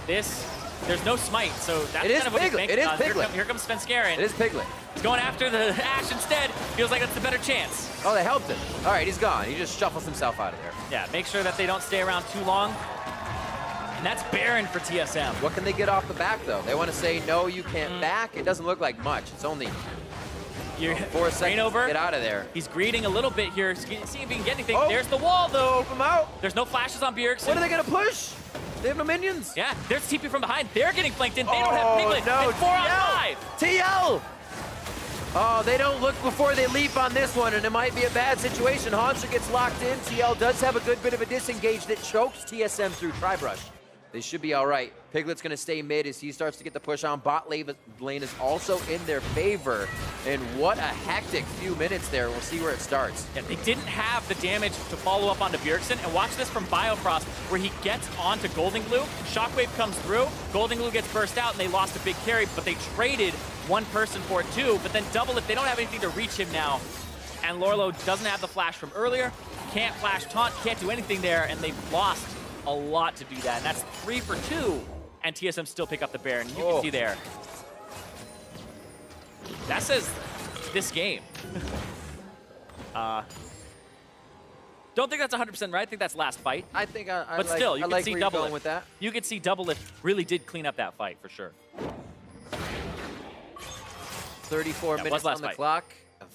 this, there's no smite, so that's kind of what he's banking on. Here comes Svenskeren. It is Piglet. He's going after the Ashe instead. Feels like that's the better chance. Oh, they helped him. All right, he's gone. He just shuffles himself out of there. Yeah, make sure that they don't stay around too long. And that's Baron for TSM. What can they get off the back, though? They want to say, no, you can't back. It doesn't look like much. It's only 4 seconds to get out of there. He's greeting a little bit here, seeing if he can get anything. Oh. There's the wall, though. Open him out. There's no flashes on Bjergsen. What are they going to push? They have no minions. Yeah, there's TP from behind. They're getting flanked in. They don't have Piglet. No, it's 4 on 5. TL! Oh, they don't look before they leap on this one, and it might be a bad situation. Hanser gets locked in. TL does have a good bit of a disengage that chokes TSM through Tri-Brush. They should be all right. Piglet's going to stay mid as he starts to get the push on. Bot lane is also in their favor. And what a hectic few minutes there. We'll see where it starts. Yeah, they didn't have the damage to follow up onto Bjergsen. And watch this from Biofrost, where he gets onto Golden Glue. Shockwave comes through. Golden Glue gets burst out, and they lost a big carry. But they traded one person for it, too. But then double it. They don't have anything to reach him now. And Lorlo doesn't have the flash from earlier. Can't flash taunt. Can't do anything there. And they've lost a lot to do that, and that's 3 for 2, and TSM still pick up the Baron. You can see there. That says this game. Don't think that's 100% right. I think that's last fight. I think but still, you can see Double with that. You can see Double Lift really did clean up that fight for sure. 34 minutes on the clock.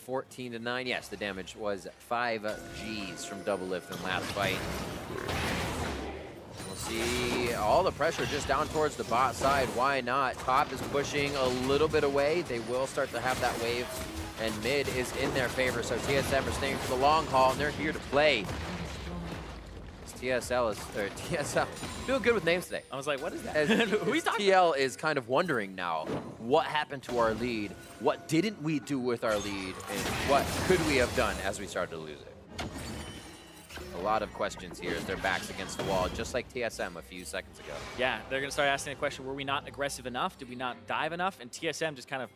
14 to 9. Yes, the damage was 5 Gs from Double Lift in last fight. We'll see all the pressure just down towards the bot side. Why not? Top is pushing a little bit away. They will start to have that wave, and mid is in their favor. So TSM are staying for the long haul, and they're here to play. TSL doing good with names today. I was like, what is that? Who he's talking TL is kind of wondering now, what happened to our lead? What didn't we do with our lead? And what could we have done as we started to lose it? A lot of questions here as their backs against the wall, just like TSM a few seconds ago. Yeah, they're going to start asking the question, were we not aggressive enough? Did we not dive enough? And TSM just kind of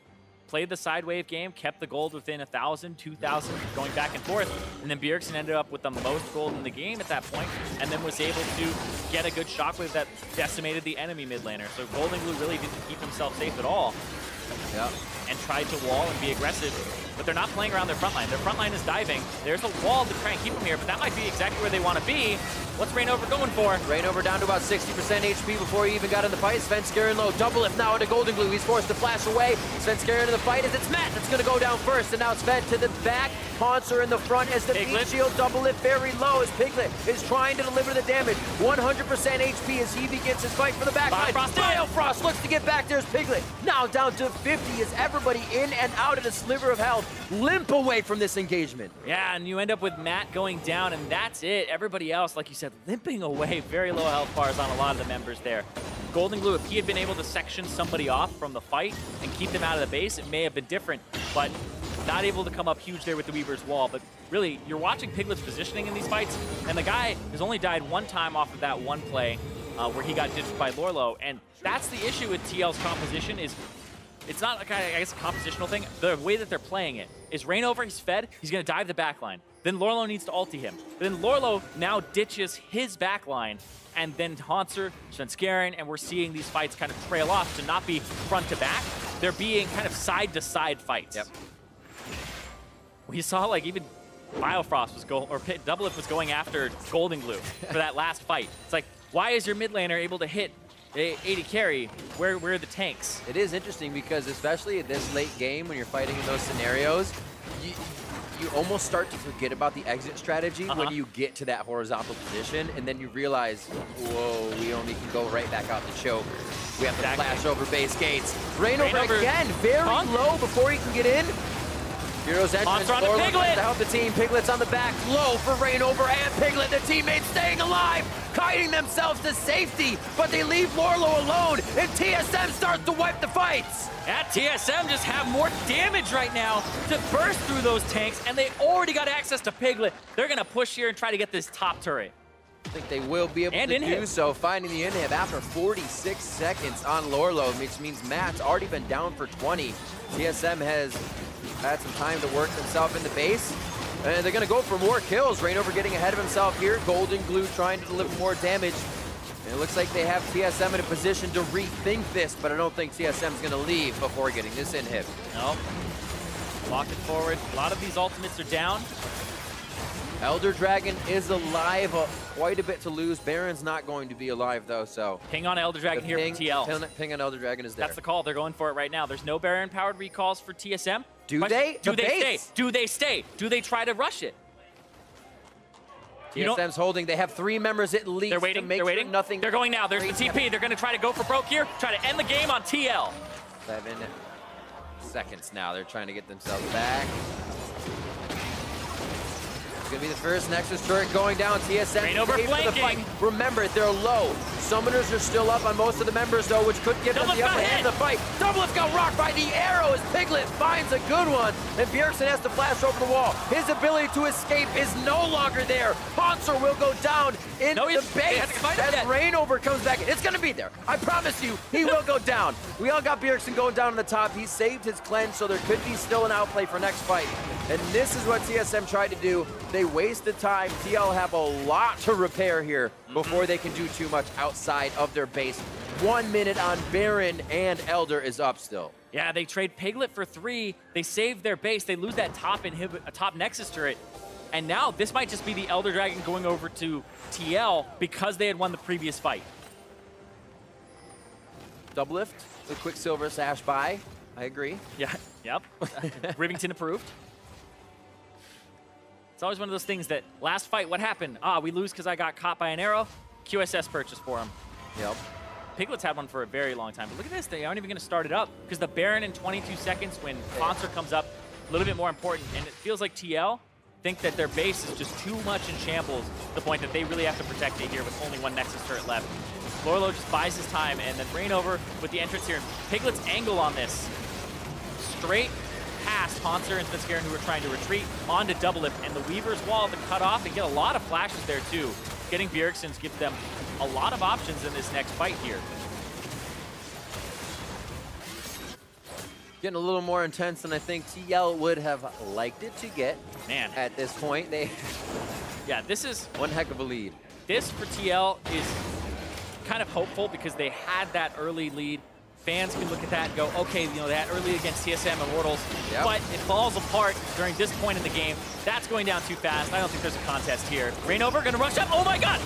played the side wave game, kept the gold within 1,000, 2,000, going back and forth. And then Bjergsen ended up with the most gold in the game at that point, and then was able to get a good shockwave that decimated the enemy mid laner. So Golden Glue really didn't keep himself safe at all. Yep. And tried to wall and be aggressive, but they're not playing around their front line. Their front line is diving. There's a wall to try and keep them here, but that might be exactly where they want to be. What's Rainover going for? Rainover down to about 60% HP before he even got in the fight. Svenskeren low, Double Lift now into Golden Glue. He's forced to flash away. Svenskeren in the fight as it's Matt that's going to go down first, and now Sven to the back. Hanser in the front as the Meat Shield. Double Lift very low as Piglet is trying to deliver the damage. 100% HP as he begins his fight for the back line. Biofrost looks to get back there as Piglet. Now down to 50 as everybody in and out of the sliver of health. Limp away from this engagement. Yeah, and you end up with Matt going down, and that's it. Everybody else, like you said, limping away. Very low health bars on a lot of the members there. Golden Glue, if he had been able to section somebody off from the fight and keep them out of the base, it may have been different, but not able to come up huge there with the Weaver's Wall. But really, you're watching Piglet's positioning in these fights, and the guy has only died one time off of that one play where he got ditched by Lorlo, and that's the issue with TL's composition is it's not like, I guess, a compositional thing. The way that they're playing it is Rainover, he's fed, he's going to dive the backline. Then Lorlo needs to ulti him. But then Lorlo now ditches his backline, and then Hanser, Svenskeren, and we're seeing these fights kind of trail off to not be front to back. They're being kind of side to side fights. Yep. We saw like even Biofrost was going, or Double Lift was going after Golden Glue for that last fight. It's like, why is your mid laner able to hit 80 carry? Where are the tanks? It is interesting because especially at this late game when you're fighting in those scenarios, you almost start to forget about the exit strategy when you get to that horizontal position, and then you realize, whoa, we only can go right back out to choke. We have to flash over base gates. Rainover again, very low before he can get in. Heroes entrance, Lorlo to help the team. Piglet's on the back, low for Rainover and Piglet. The teammates staying alive, kiting themselves to safety, but they leave Lorlo alone, and TSM starts to wipe the fights. At TSM just have more damage right now to burst through those tanks, and they already got access to Piglet. They're gonna push here and try to get this top turret. I think they will be able to do so, finding the inhib after 46 seconds on Lorlo, which means Matt's already been down for 20. TSM has had some time to work themselves in the base, and they're going to go for more kills. Reignover getting ahead of himself here. Golden Glue trying to deliver more damage. And it looks like they have TSM in a position to rethink this, but I don't think TSM is going to leave before getting this inhib. No. Lock it forward. A lot of these ultimates are down. Elder Dragon is alive, quite a bit to lose. Baron's not going to be alive though, so. Ping on Elder Dragon here for TL. Ping on Elder Dragon is there. That's the call. They're going for it right now. There's no Baron-powered recalls for TSM. Do they? Do they stay? Do they stay? Do they try to rush it? TSM's holding. They have 3 members at least. They're waiting. To make They're waiting. Sure nothing. They're going now. There's the TP. They're going to try to go for broke here. Try to end the game on TL. 7 seconds now. They're trying to get themselves back. It's going to be the first Nexus turret going down. TSM Reignover flanking. Remember, they're low. Summoners are still up on most of the members, though, which could give them the upper hand in the fight. Doublelift got rocked by the arrow as Piglet finds a good one, and Bjergsen has to flash over the wall. His ability to escape is no longer there. Ponser will go down in the base as Reignover comes back in. It's going to be there. I promise you, he will go down. We all got Bjergsen going down on the top. He saved his cleanse, so there could be still an outplay for next fight. And this is what TSM tried to do. They wasted time. TL have a lot to repair here before they can do too much outside of their base. 1 minute on Baron, and Elder is up still. Yeah, they trade Piglet for 3. They save their base. They lose that top Nexus turret. And now this might just be the Elder Dragon going over to TL because they had won the previous fight. Doublelift, the Quicksilver Sash by. I agree. Yeah, yep. Rivington approved. It's always one of those things that last fight, what happened? We lose because I got caught by an arrow. QSS purchase for him. Yep. Piglet's had one for a very long time. But look at this, they aren't even going to start it up because the Baron in 22 seconds when Ponser comes up, a little bit more important. And it feels like TL think that their base is just too much in shambles to the point that they really have to protect it here with only 1 Nexus turret left. Lorlo just buys his time, and then Reignover with the entrance here. Piglet's angle on this. Straight past Ponser and Svenskeren, who are trying to retreat onto Doublelift, and the Weaver's wall to cut off and get a lot of flashes there too. Getting Bjergsen's gives them a lot of options in this next fight here. Getting a little more intense than I think TL would have liked it to get. Man, at this point, yeah, this is one heck of a lead. This for TL is kind of hopeful because they had that early lead. Fans can look at that and go, okay, you know, that early against TSM and Wardles, but it falls apart during this point in the game. That's going down too fast. I don't think there's a contest here. Reignover gonna rush up. Oh my God!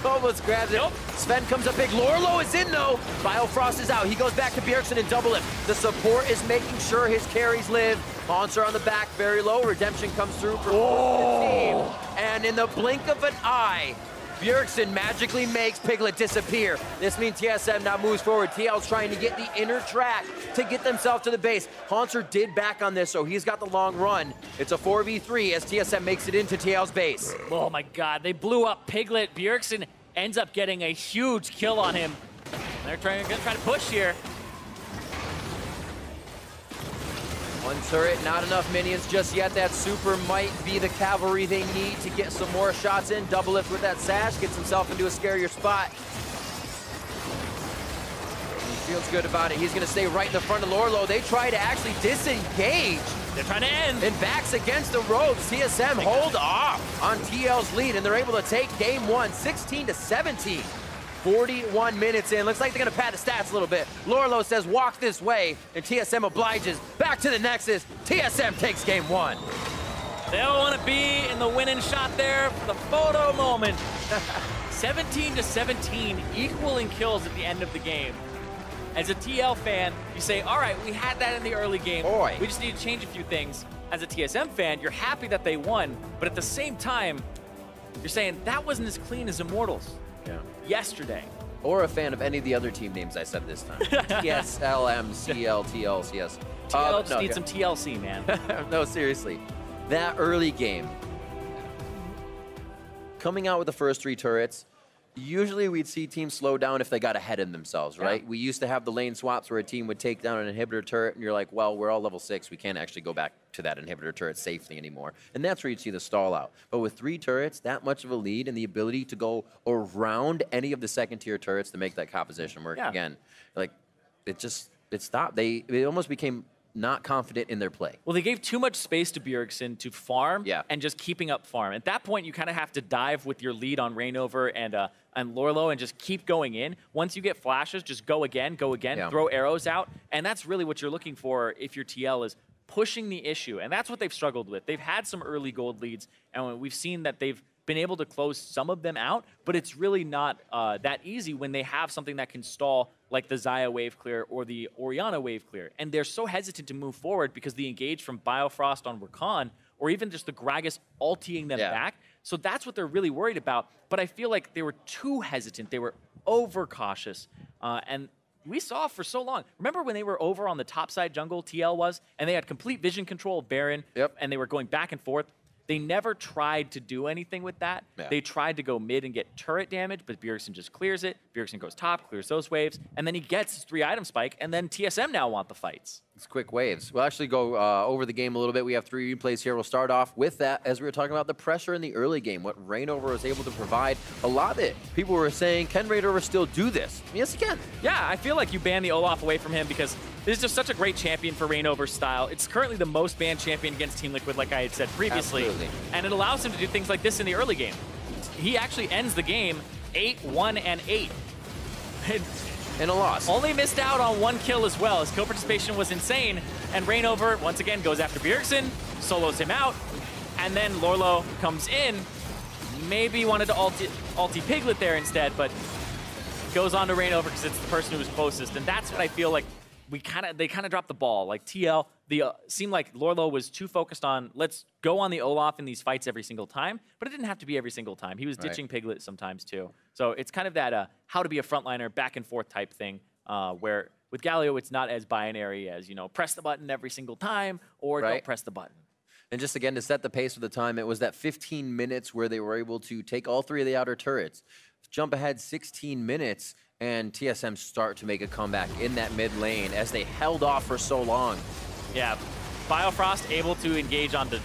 Almost grabs it. Nope. Sven comes up big. Lorlo is in though. Biofrost is out. He goes back to Bjergsen and Doublelift. The support is making sure his carries live. Monster on the back, very low. Redemption comes through for the team. And in the blink of an eye, Bjergsen magically makes Piglet disappear. This means TSM now moves forward. TL's trying to get the inner track to get themselves to the base. Haunter did back on this, so he's got the long run. It's a 4v3 as TSM makes it into TL's base. Oh my God, they blew up Piglet. Bjergsen ends up getting a huge kill on him. They're gonna try to push here. One turret, not enough minions just yet. That super might be the cavalry they need to get some more shots in. Doublelift with that sash, gets himself into a scarier spot. He feels good about it. He's gonna stay right in the front of Lorlo. They try to actually disengage. They're trying to end. And backs against the ropes. TSM hold off on TL's lead, and they're able to take game 1, 16-17. 41 minutes in. Looks like they're gonna pad the stats a little bit. Lorlo says, walk this way, and TSM obliges. Back to the Nexus. TSM takes game 1. They don't want to be in the winning shot there for the photo moment. 17-17, equaling kills at the end of the game. As a TL fan, you say, all right, we had that in the early game. Boy. We just need to change a few things. As a TSM fan, you're happy that they won, but at the same time, you're saying that wasn't as clean as Immortals. Yesterday. Or a fan of any of the other team names I said this time. Yes, LM, CL, TL, CS. TL just needs some TLC, man. No, seriously. That early game, coming out with the first 3 turrets, Usually we'd see teams slow down if they got ahead of themselves, right? We used to have the lane swaps where a team would take down an inhibitor turret, and you're like, well, we're all level 6. We can't actually go back to that inhibitor turret safely anymore. And that's where you'd see the stall out. But with 3 turrets, that much of a lead and the ability to go around any of the second-tier turrets to make that composition work again, like, it stopped. It almost became not confident in their play. Well, they gave too much space to Bjergsen to farm and just keeping up farm. At that point, you kind of have to dive with your lead on Reignover and Lorlo and just keep going in. Once you get flashes, just go again, throw arrows out. And that's really what you're looking for if your TL is pushing the issue. And that's what they've struggled with. They've had some early gold leads, and we've seen that they've been able to close some of them out, but it's really not that easy when they have something that can stall like the Xayah wave clear or the Orianna wave clear. And they're so hesitant to move forward because the engage from Biofrost on Rakan or even just the Gragas ultiing them back. So that's what they're really worried about. But I feel like they were too hesitant. They were overcautious. And we saw for so long. Remember when they were over on the top side jungle, TL was, and they had complete vision control of Baron, and they were going back and forth? They never tried to do anything with that. They tried to go mid and get turret damage, but Bjergsen just clears it. Bjergsen goes top, clears those waves, and then he gets his 3-item spike, and then TSM now want the fights. It's quick waves. We'll actually go over the game a little bit. We have 3 replays here. We'll start off with that, as we were talking about the pressure in the early game, what Reignover was able to provide. A lot of it, people were saying, can Reignover still do this? Yes, he can. Yeah, I feel like you ban the Olaf away from him because this is just such a great champion for Reignover's style. It's currently the most banned champion against Team Liquid, like I had said previously. Absolutely. And it allows him to do things like this in the early game. He actually ends the game 8-1-8. And a loss. Only missed out on 1 kill as well. His kill participation was insane. And Reignover, once again, goes after Bjergsen, solos him out, and then Lorlo comes in. Maybe wanted to ulti Piglet there instead, but goes on to Reignover because it's the person who was closest. And that's what I feel like they kind of dropped the ball. Like TL, seemed like Lorlo was too focused on let's go on the Olaf in these fights every single time, but it didn't have to be every single time. He was ditching Piglet sometimes too. So it's kind of that how to be a frontliner back and forth type thing, where with Galio it's not as binary as, you know, press the button every single time or don't press the button. And just again to set the pace of the time, it was that 15 minutes where they were able to take all 3 of the outer turrets, jump ahead 16 minutes, and TSM start to make a comeback in that mid lane as they held off for so long. Yeah, Biofrost able to engage onto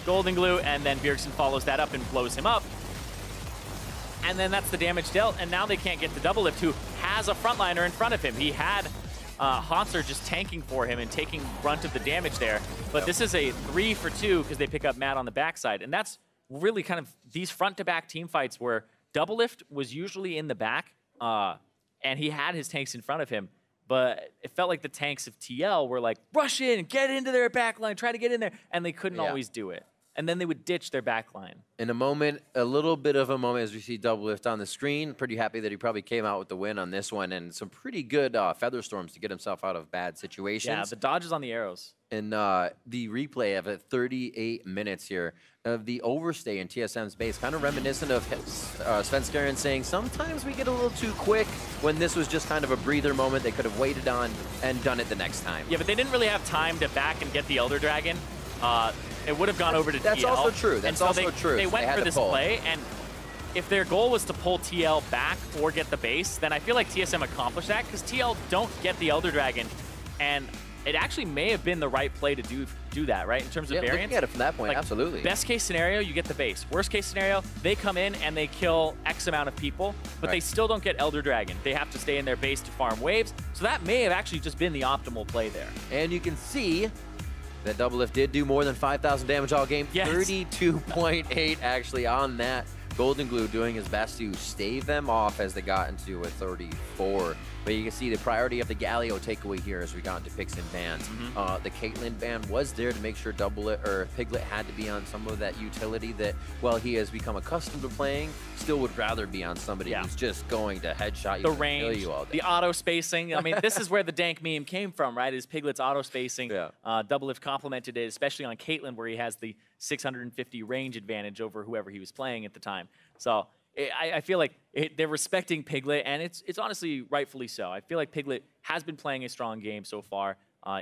Golden Glue, and then Bjergsen follows that up and blows him up. And then that's the damage dealt, and now they can't get the Double Lift, who has a frontliner in front of him. He had Hanser just tanking for him and taking brunt of the damage there. But this is a 3 for 2 because they pick up Matt on the backside. And that's really kind of these front-to-back team fights where Double Lift was usually in the back, and he had his tanks in front of him. But it felt like the tanks of TL were like, rush in, get into their backline, try to get in there. And they couldn't always do it. And then they would ditch their backline. In a moment, a little bit of a moment as we see Double Lift on the screen. Pretty happy that he probably came out with the win on this one, and some pretty good feather storms to get himself out of bad situations. Yeah, the dodges on the arrows. And the replay of it, 38 minutes here of the overstay in TSM's base, kind of reminiscent of Svenskeren saying sometimes we get a little too quick when this was just kind of a breather moment they could have waited on and done it the next time. Yeah, but they didn't really have time to back and get the Elder Dragon. It would have gone over to TL. That's also true. That's also true. They went for this play, and if their goal was to pull TL back or get the base, then I feel like TSM accomplished that because TL don't get the Elder Dragon, and it actually may have been the right play to do that, right? In terms of variance. Looking at it from that point, like, absolutely. Best case scenario, you get the base. Worst case scenario, they come in and they kill X amount of people, but they still don't get Elder Dragon. They have to stay in their base to farm waves, so that may have actually just been the optimal play there. And you can see that Double Lift did do more than 5,000 damage all game. Yes. 32.8 actually on that. Golden Glue doing his best to stave them off as they got into a 34. But you can see the priority of the Galio takeaway here as we got into picks and bans. The Caitlyn ban was there to make sure Piglet had to be on some of that utility that, well, he has become accustomed to playing, still would rather be on somebody who's just going to headshot you the and range, kill you all day. The auto spacing. I mean, this is where the dank meme came from, right? Is Piglet's auto spacing. Double Lift complemented it, especially on Caitlyn, where he has the 650 range advantage over whoever he was playing at the time. So I feel like they're respecting Piglet, and it's honestly rightfully so. I feel like Piglet has been playing a strong game so far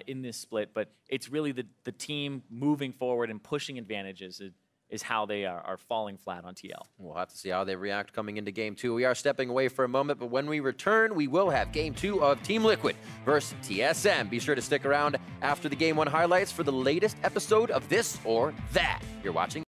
in this split, but it's really the team moving forward and pushing advantages. is how they are falling flat on TL. We'll have to see how they react coming into Game 2. We are stepping away for a moment, but when we return, we will have Game 2 of Team Liquid versus TSM. Be sure to stick around after the Game 1 highlights for the latest episode of This or That. You're watching